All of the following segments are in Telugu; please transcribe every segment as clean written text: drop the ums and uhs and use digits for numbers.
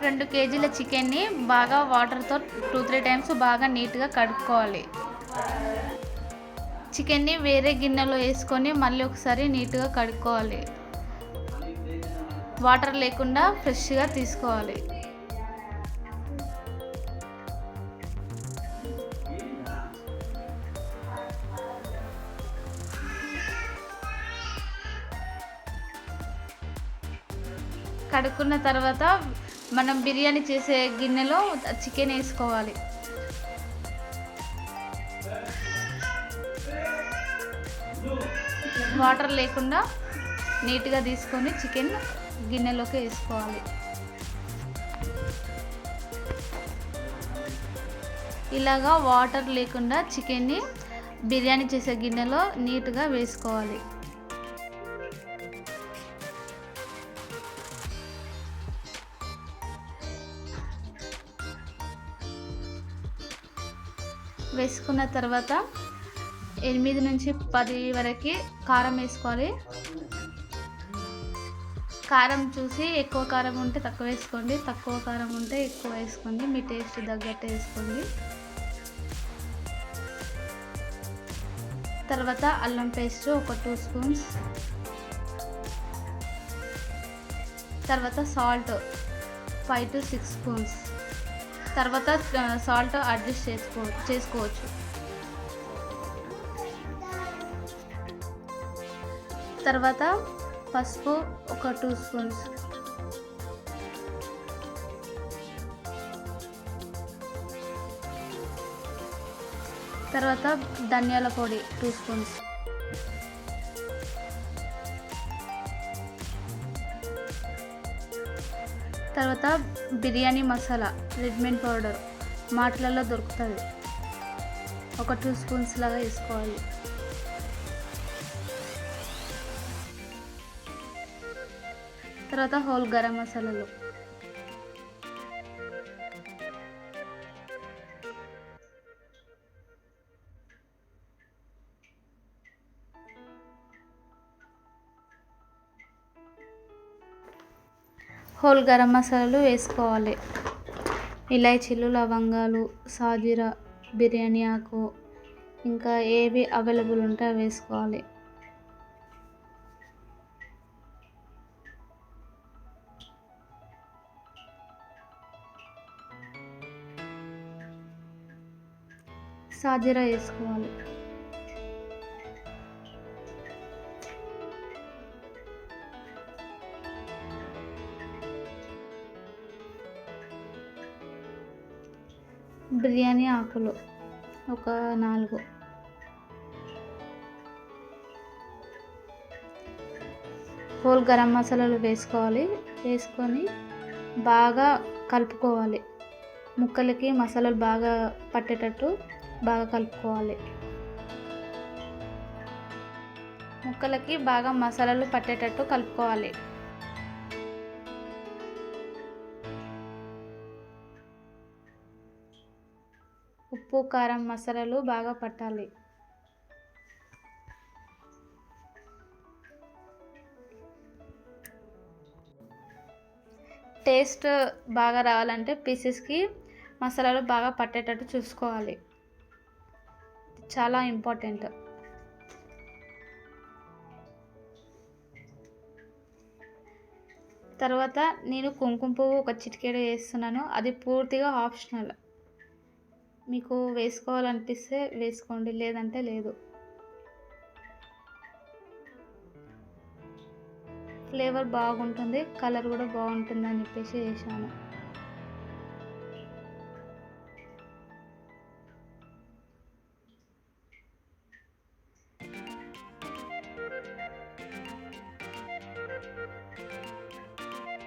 2 కేజీల చికెన్ని బాగా వాటర్తో 2-3 టైమ్స్ బాగా నీట్గా కడుక్కోవాలి. చికెన్ని వేరే గిన్నెలో వేసుకొని మళ్ళీ ఒకసారి నీట్గా కడుక్కోవాలి. వాటర్ లేకుండా ఫ్రెష్గా తీసుకోవాలి. కడుక్కున్న తర్వాత మనం బిర్యానీ చేసే గిన్నెలో చికెన్ వేసుకోవాలి. వాటర్ లేకుండా నీట్గా తీసుకొని చికెన్ గిన్నెలోకి వేసుకోవాలి. ఇలాగా వాటర్ లేకుండా చికెన్ని బిర్యానీ చేసే గిన్నెలో నీట్గా వేసుకోవాలి. వేసుకున్న తర్వాత 8 నుంచి 10 వరకు కారం వేసుకోవాలి. కారం చూసి ఎక్కువ కారం ఉంటే తక్కువ వేసుకోండి, తక్కువ కారం ఉంటే ఎక్కువ వేసుకోండి. మీ టేస్ట్ తగ్గట్టు వేసుకోండి. తర్వాత అల్లం పేస్ట్ ఒక 2 స్పూన్స్. తర్వాత సాల్ట్ 5 to 6 స్పూన్స్. తర్వాత సాల్ట్ అడ్జస్ట్ చేసుకోవచ్చు. తర్వాత పసుపు ఒక 2 స్పూన్స్. తర్వాత ధనియాల పొడి 2 స్పూన్స్. తర్వాత biryani masala red mint powder మార్ట్లలో దొరుకుతుంది, ఒక 2 స్పూన్స్ లాగా వేసుకోవాలి. తర్వాత హోల్ గరం మసాలాలు. హోల్ గరం మసాలాలు వేసుకోవాలి. ఇలాచీలు, లవంగాలు, సాజీరా, బిర్యానీ ఆకు, ఇంకా ఏవి అవైలబుల్ ఉంటే అవి వేసుకోవాలి. సాజీరా వేసుకోవాలి. బిర్యానీ ఆకులు ఒక 4. హోల్ గరం మసాలాలు వేసుకోవాలి. వేసుకొని బాగా కలుపుకోవాలి. ముక్కలకి మసాలాలు బాగా పట్టేటట్టు బాగా కలుపుకోవాలి. ముక్కలకి బాగా మసాలాలు పట్టేటట్టు కలుపుకోవాలి. ఉప్పు, కారం, మసాలాలు బాగా పట్టాలి. టేస్ట్ బాగా రావాలంటే పీసెస్కి మసాలాలు బాగా పట్టేటట్టు చూసుకోవాలి. చాలా ఇంపార్టెంట్. తర్వాత నేను కుంకుమ పువ్వు ఒక చిటికెడు వేస్తున్నాను. అది పూర్తిగా ఆప్షనల్. మీకు వేసుకోవాలనిపిస్తే వేసుకోండి, లేదంటే లేదు. ఫ్లేవర్ బాగుంటుంది, కలర్ కూడా బాగుంటుంది అని చెప్పేసి వేసాను.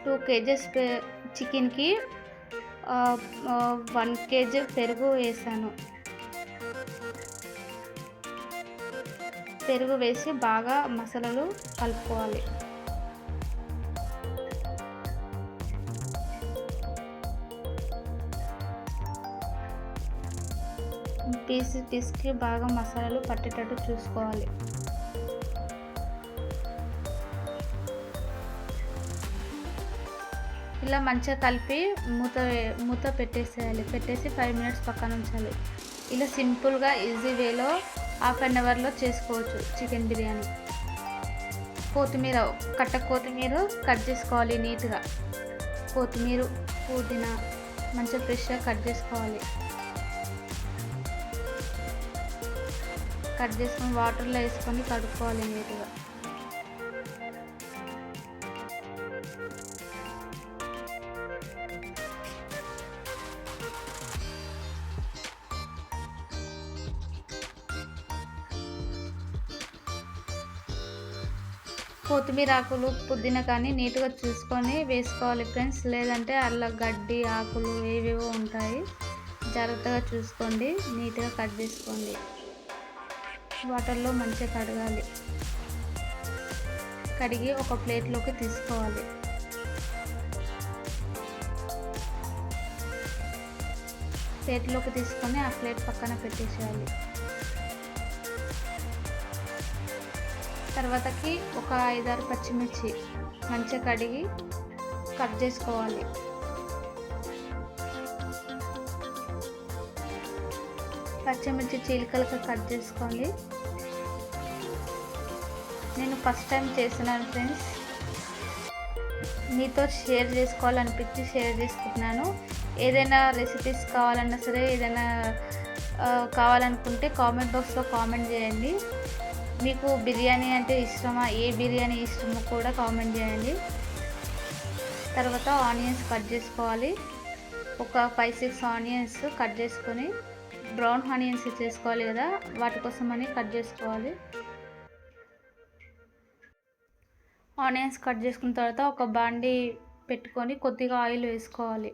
టూ కేజెస్ చికెన్కి 1 kg పెరుగు వేసాను. పెరుగు వేసి బాగా మసాలాలు కలుపుకోవాలి. పీస్కి బాగా మసాలాలు పట్టేటట్టు చూసుకోవాలి. ఇలా మంచిగా కలిపి మూత పెట్టేసేయాలి. పెట్టేసి 5 మినిట్స్ పక్కన ఉంచాలి. ఇలా సింపుల్గా ఈజీ వేలో హాఫ్ అన్ అవర్లో చేసుకోవచ్చు చికెన్ బిర్యానీ. కొత్తిమీర కట్ చేసుకోవాలి నీట్గా. కొత్తిమీర, పుదీనా మంచిగా ఫ్రెష్గా కట్ చేసుకోవాలి. కట్ చేసుకొని వాటర్లో వేసుకొని కడుక్కోవాలి నీట్గా. కొత్తిమీర ఆకులు, పుదీనా కానీ నీట్గా చూసుకొని వేసుకోవాలి ఫ్రెండ్స్. లేదంటే అలా గడ్డి ఆకులు ఏవేవో ఉంటాయి, జాగ్రత్తగా చూసుకోండి. నీట్గా కట్ చేసుకోండి. వాటర్లో మంచిగా కడగాలి. కడిగి ఒక ప్లేట్లోకి తీసుకోవాలి. ప్లేట్లోకి తీసుకొని ఆ ప్లేట్ పక్కన పెట్టేసేయాలి. తర్వాతకి ఒక 5-6 పచ్చిమిర్చి మంచిగా కడిగి కట్ చేసుకోవాలి. పచ్చిమిర్చి చీలికలుగా కట్ చేసుకోండి. నేను ఫస్ట్ టైం చేస్తున్నాను ఫ్రెండ్స్, మీతో షేర్ చేసుకోవాలనిపించి షేర్ చేసుకుంటున్నాను. ఏదైనా రెసిపీస్ కావాలన్నా సరే, ఏదైనా కావాలనుకుంటే కామెంట్ బాక్స్లో కామెంట్ చేయండి. మీకు బిర్యానీ అంటే ఇష్టమా, ఏ బిర్యానీ ఇష్టమో కూడా కామెంట్ చేయండి. తర్వాత ఆనియన్స్ కట్ చేసుకోవాలి. ఒక 5-6 ఆనియన్స్ కట్ చేసుకొని, బ్రౌన్ ఆనియన్స్ చేసుకోవాలి కదా, వాటి కోసమని కట్ చేసుకోవాలి. ఆనియన్స్ కట్ చేసుకున్న తర్వాత ఒక బాండీ పెట్టుకొని కొద్దిగా ఆయిల్ వేసుకోవాలి.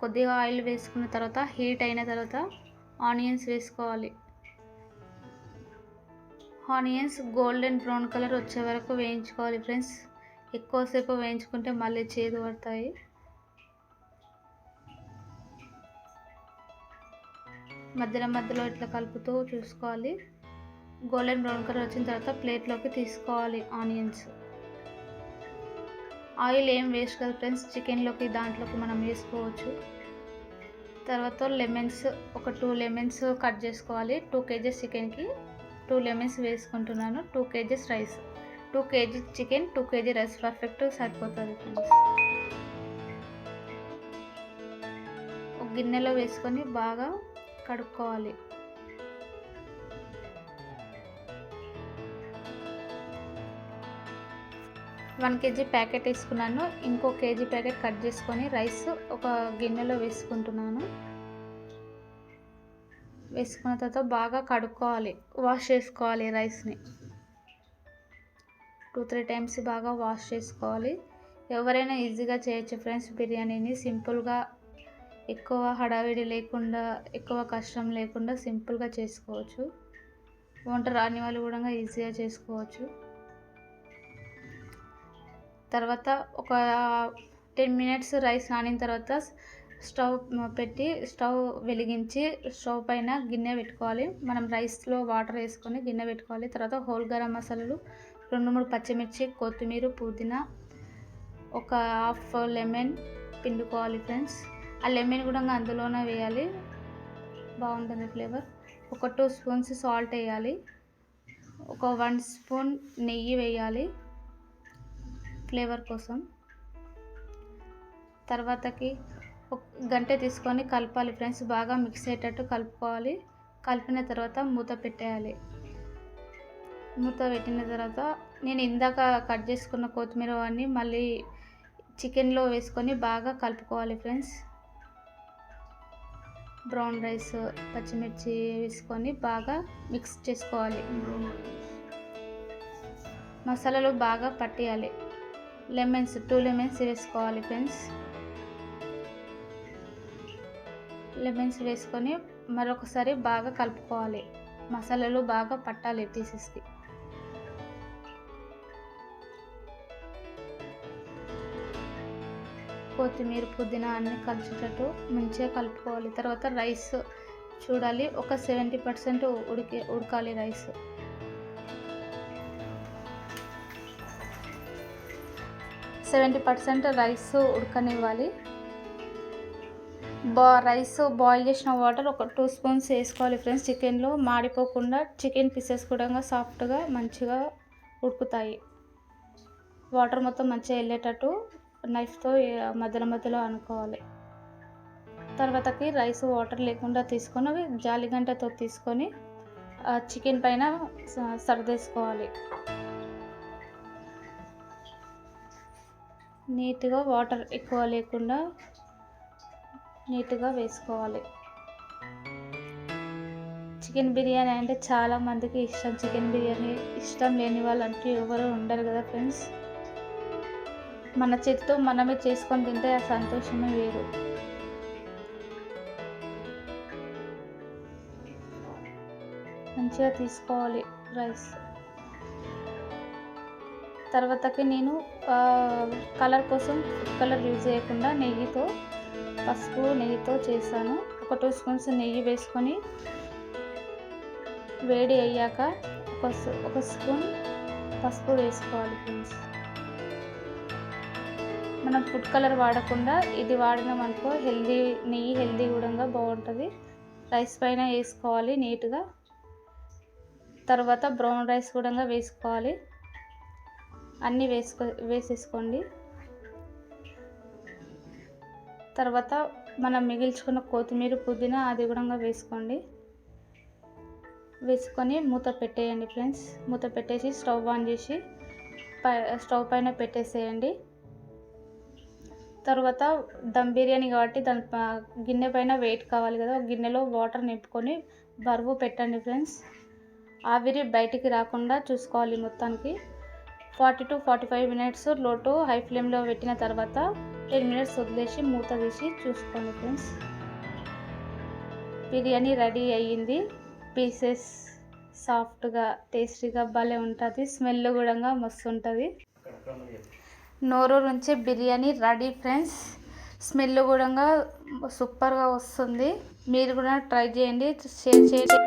కొద్దిగా ఆయిల్ వేసుకున్న తర్వాత హీట్ అయిన తర్వాత ఆనియన్స్ వేసుకోవాలి. ఆనియన్స్ గోల్డెన్ బ్రౌన్ కలర్ వచ్చే వరకు వేయించుకోవాలి ఫ్రెండ్స్. ఎక్కువసేపు వేయించుకుంటే మళ్ళీ చేదు పడతాయి. మధ్యలో ఇట్లా కలుపుతూ చూసుకోవాలి. గోల్డెన్ బ్రౌన్ కలర్ వచ్చిన తర్వాత ప్లేట్లోకి తీసుకోవాలి ఆనియన్స్. ఆయిల్ ఏం వేస్ట్ కదా ఫ్రెండ్స్, చికెన్లోకి దాంట్లోకి మనం వేసుకోవచ్చు. తర్వాత లెమన్స్, ఒక 2 లెమన్స్ కట్ చేసుకోవాలి. 2 kgs చికెన్కి 2 లెమన్స్ వేసుకుంటున్నాను. 2 kgs rice, 2 kg chicken, 2 kg rice perfect సరిపోతుంది ఫ్రెండ్స్. ఒక గిన్నెలో వేసుకొని బాగా కడుక్కోవాలి. వన్ కేజీ ప్యాకెట్ వేసుకున్నాను. ఇంకో కేజీ ప్యాకెట్ కట్ చేసుకొని రైస్ ఒక గిన్నెలో వేసుకుంటున్నాను. వేసుకున్న తర్వాత బాగా కడుక్కోవాలి, వాష్ చేసుకోవాలి. రైస్ని 2-3 టైమ్స్ బాగా వాష్ చేసుకోవాలి. ఎవరైనా ఈజీగా చేయొచ్చు ఫ్రెండ్స్ బిర్యానీని. సింపుల్గా, ఎక్కువ హడావిడి లేకుండా, ఎక్కువ కష్టం లేకుండా సింపుల్గా చేసుకోవచ్చు. వంట రాని వాళ్ళు కూడా ఈజీగా చేసుకోవచ్చు. తర్వాత ఒక 10 మినిట్స్ రైస్ నానిన తర్వాత స్టవ్ పెట్టి, స్టవ్ వెలిగించి స్టవ్ పైన గిన్నె పెట్టుకోవాలి. మనం రైస్లో వాటర్ వేసుకొని గిన్నె పెట్టుకోవాలి. తర్వాత హోల్ గరం మసాలాలు, 2-3 పచ్చిమిర్చి, కొత్తిమీర, పుదీనా, ఒక హాఫ్ లెమన్ పిండుకోవాలి ఫ్రెండ్స్. ఆ లెమన్ కూడా అందులోనే వేయాలి, బాగుంటుంది ఫ్లేవర్. ఒక 2 స్పూన్స్ సాల్ట్ వేయాలి. ఒక 1 స్పూన్ నెయ్యి వేయాలి ఫ్లేవర్ కోసం. తర్వాతకి ఒక గంట తీసుకొని కలపాలి ఫ్రెండ్స్. బాగా మిక్స్ అయ్యేటట్టు కలుపుకోవాలి. కలిపిన తర్వాత మూత పెట్టేయాలి. మూత పెట్టిన తర్వాత నేను ఇందాక కట్ చేసుకున్న కొత్తిమీర అన్నీ మళ్ళీ చికెన్లో వేసుకొని బాగా కలుపుకోవాలి ఫ్రెండ్స్. బ్రౌన్ రైస్, పచ్చిమిర్చి వేసుకొని బాగా మిక్స్ చేసుకోవాలి. మసాలాలు బాగా పట్టేయాలి. లెమన్స్, 2 లెమన్స్ వేసుకోవాలి ఫ్రెండ్స్. లెమన్స్ వేసుకొని మరొకసారి బాగా కలుపుకోవాలి. మసాలాలు బాగా పట్టాలి పీసెస్కి. కొత్తిమీర, పుదీనా అన్నీ కలిసేటట్టు మంచిగా కలుపుకోవాలి. తర్వాత రైస్ చూడాలి, ఒక 70% ఉడకాలి రైస్. 70% రైస్ ఉడకనివ్వాలి. రైస్ బాయిల్ చేసిన వాటర్ ఒక 2 స్పూన్స్ వేసుకోవాలి ఫ్రెండ్స్. చికెన్లో మాడిపోకుండా చికెన్ పీసెస్ కూడా సాఫ్ట్గా మంచిగా ఉడుకుతాయి. వాటర్ మొత్తం మంచిగా వెళ్ళేటట్టు నైఫ్తో మధ్యలో అనుకోవాలి. తర్వాతకి రైస్ వాటర్ లేకుండా తీసుకొని జాలిగంటతో తీసుకొని చికెన్ పైన సర్దేసుకోవాలి. నీట్గా వాటర్ ఎక్కువ లేకుండా నీట్గా వేసుకోవాలి. చికెన్ బిర్యానీ అంటే చాలా మందికి ఇష్టం. చికెన్ బిర్యానీ ఇష్టం లేని వాళ్ళు అంటూ ఎవరు ఉండరు కదా ఫ్రెండ్స్. మన చేతితో మనమే చేసుకొని తింటే ఆ సంతోషమే వేరు. మంచిగా తీసుకోవాలి రైస్. తర్వాతకి నేను కలర్ కోసం ఫుడ్ కలర్ యూజ్ చేయకుండా నెయ్యితో చేశాను. ఒక 2 స్పూన్స్ నెయ్యి వేసుకొని వేడి అయ్యాక ఒక స్పూన్ పసుపు వేసుకోవాలి ఫ్రెండ్స్. మనం ఫుడ్ కలర్ వాడకుండా ఇది వాడినామనుకో నెయ్యి హెల్దీ కూడా బాగుంటుంది. రైస్ పైన వేసుకోవాలి నీట్గా. తర్వాత బ్రౌన్ రైస్ కూడా వేసుకోవాలి. అన్నీ వేసేసుకోండి. తర్వాత మనం మిగిల్చుకున్న కొత్తిమీర పుదీనా అది కూడా వేసుకోండి. వేసుకొని మూత పెట్టేయండి ఫ్రెండ్స్. మూత పెట్టేసి స్టవ్ ఆన్ చేసి స్టవ్ పైన పెట్టేసేయండి. తర్వాత దమ్ బిర్యానీ కాబట్టి దాని గిన్నె పైన వెయిట్ కావాలి కదా, ఒక గిన్నెలో వాటర్ నింపుకొని బరువు పెట్టండి ఫ్రెండ్స్. ఆవిరి బయటికి రాకుండా చూసుకోవాలి మొత్తానికి. 40 to 45 మినిట్స్ లో టు హై ఫ్లేమ్లో పెట్టిన తర్వాత 10 మినిట్స్ వదిలేసి మూత తీసి చూసుకోండి ఫ్రెండ్స్. బిర్యానీ రెడీ అయ్యింది. పీసెస్ సాఫ్ట్గా టేస్టీగా భలే ఉంటుంది. స్మెల్ కూడా మస్తు ఉంటుంది. నోరు నుంచి బిర్యానీ రెడీ ఫ్రెండ్స్. స్మెల్ కూడా సూపర్గా వస్తుంది. మీరు కూడా ట్రై చేయండి. షేర్ చేయండి.